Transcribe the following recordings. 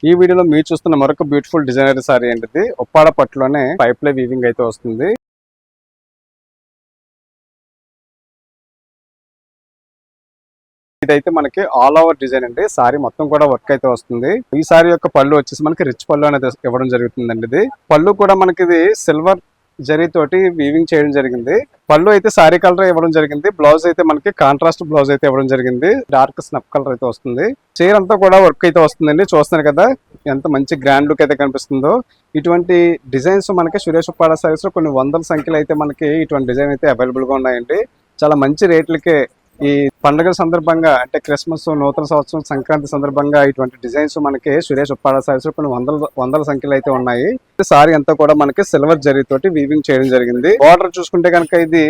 ఈ వీడియోలో మీరు చూస్తున్న మరొక బ్యూటిఫుల్ డిజైనర్ సారీ ఏంటిది ఉప్పాడ పట్టులోనే పైప్లై వీవింగ్ అయితే వస్తుంది. ఇదైతే మనకి ఆల్ ఓవర్ డిజైన్ అండి. సారీ మొత్తం కూడా వర్క్ అయితే వస్తుంది. ఈ సారీ యొక్క పళ్ళు వచ్చేసి మనకి రిచ్ పళ్ళు అనేది ఇవ్వడం జరుగుతుందండి. ఇది పళ్ళు కూడా మనకి ఇది సిల్వర్ జరీ తోటి వీవింగ్ చేయడం జరిగింది. పళ్ళు అయితే సారీ కలర్ ఇవ్వడం జరిగింది. బ్లౌజ్ అయితే మనకి కాంట్రాస్ట్ బ్లౌజ్ అయితే ఇవ్వడం జరిగింది. డార్క్ స్నఫ్ కలర్ అయితే వస్తుంది. చీర అంతా కూడా వర్క్ అయితే వస్తుందండి. చూస్తున్నారు కదా ఎంత మంచి గ్రాండ్ లుక్ అయితే కనిపిస్తుందో. ఇటువంటి డిజైన్స్ మనకి సురేష్ ఉప్పాడ సారీస్ లో కొన్ని వందల సంఖ్యలో అయితే మనకి ఇటువంటి డిజైన్ అయితే అవైలబుల్ గా ఉన్నాయండి. చాలా మంచి రేట్లకే ఈ పండుగల సందర్భంగా అంటే క్రిస్మస్, నూతన సంవత్సరం, సంక్రాంతి సందర్భంగా ఇటువంటి డిజైన్స్ మనకి సురేష్ ఉప్పాడ సారీస్ కొన్ని వందల సంఖ్యలో అయితే ఉన్నాయి. సారీ అంతా కూడా మనకి సిల్వర్ జరీ తోటి వీవింగ్ చేయడం జరిగింది. బార్డర్ చూసుకుంటే కనుక ఇది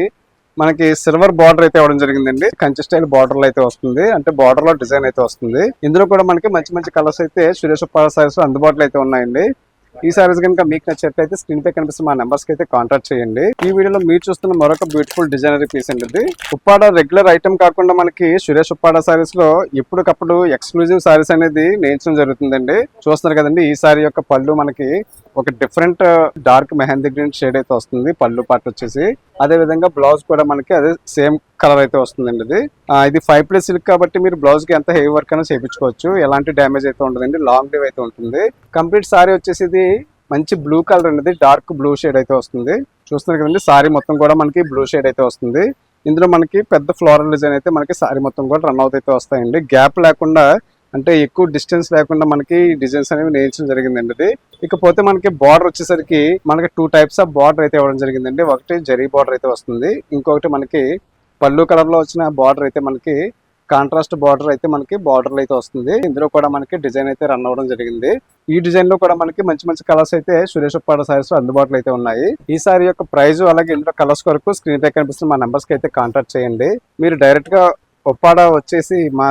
మనకి సిల్వర్ బార్డర్ అయితే ఇవ్వడం జరిగిందండి. కంచి స్టైల్ బార్డర్ అయితే వస్తుంది. అంటే బార్డర్ లో డిజైన్ అయితే వస్తుంది. ఇందులో కూడా మనకి మంచి మంచి కలర్స్ అయితే సురేష్ ఉప్పాడ సారీస్ అందుబాటులో అయితే ఉన్నాయండి. ఈ సారీస్ కనుక మీకు నచ్చినట్లయితే స్క్రీన్ పై కనిపిస్తున్న మా నెంబర్స్ కి అయితే కాంటాక్ట్ చేయండి. ఈ వీడియోలో మీరు చూస్తున్న మరొక బ్యూటిఫుల్ డిజైనరీ పీస్ అండి. ఇది ఉప్పాడ రెగ్యులర్ ఐటమ్ కాకుండా మనకి సురేష్ ఉప్పాడ సారీస్ లో ఎప్పటికప్పుడు ఎక్స్క్లూజివ్ సారీస్ అనేది నేర్చడం జరుగుతుందండి. చూస్తున్నారు కదండి, ఈ సారీ యొక్క పళ్ళు మనకి ఒక different dark mehndi green shade అయితే వస్తుంది. పళ్ళు పాటు వచ్చేసి అదే విధంగా బ్లౌజ్ కూడా మనకి అదే సేమ్ కలర్ అయితే వస్తుందండి. ఇది 5+ సిల్క్ కాబట్టి మీరు బ్లౌజ్ కి ఎంత హెవీ వర్క్ అయినా చేయించుకోవచ్చు. ఎలాంటి డ్యామేజ్ అయితే ఉండదండి. లాంగ్ లీవ్ అయితే ఉంటుంది. కంప్లీట్ సారీ వచ్చేసి ఇది మంచి బ్లూ కలర్ అనేది డార్క్ బ్లూ షేడ్ అయితే వస్తుంది. చూస్తున్నారు కదండి, సారీ మొత్తం కూడా మనకి బ్లూ షేడ్ అయితే వస్తుంది. ఇందులో మనకి పెద్ద ఫ్లోరల్ డిజైన్ అయితే మనకి సారీ మొత్తం కూడా రన్ అవుట్ అయితే వస్తాయండి. గ్యాప్ లేకుండా అంటే ఎక్కువ డిస్టెన్స్ లేకుండా మనకి డిజైన్స్ అనేవి నేర్చడం జరిగిందండి. ఇది ఇకపోతే మనకి బార్డర్ వచ్చేసరికి మనకి 2 టైప్స్ ఆఫ్ బార్డర్ అయితే ఇవ్వడం జరిగిందండి. ఒకటి జరీ బార్డర్ అయితే వస్తుంది. ఇంకొకటి మనకి పళ్ళు కలర్ లో వచ్చిన బార్డర్ అయితే మనకి కాంట్రాస్ట్ బార్డర్ అయితే మనకి బార్డర్ అయితే వస్తుంది. ఇందులో కూడా మనకి డిజైన్ అయితే రన్ అవ్వడం జరిగింది. ఈ డిజైన్ లో కూడా మనకి మంచి మంచి కలర్స్ అయితే సురేష్ ఉప్పాడ సారీస్ అందుబాటులో అయితే ఉన్నాయి. ఈ సారీ యొక్క ప్రైస్ అలాగే ఇందులో కలర్స్ కొరకు స్క్రీన్ పై కనిపిస్తున్న మా నెంబర్స్ కి అయితే కాంటాక్ట్ చేయండి. మీరు డైరెక్ట్ గా ఉప్పాడ వచ్చేసి మా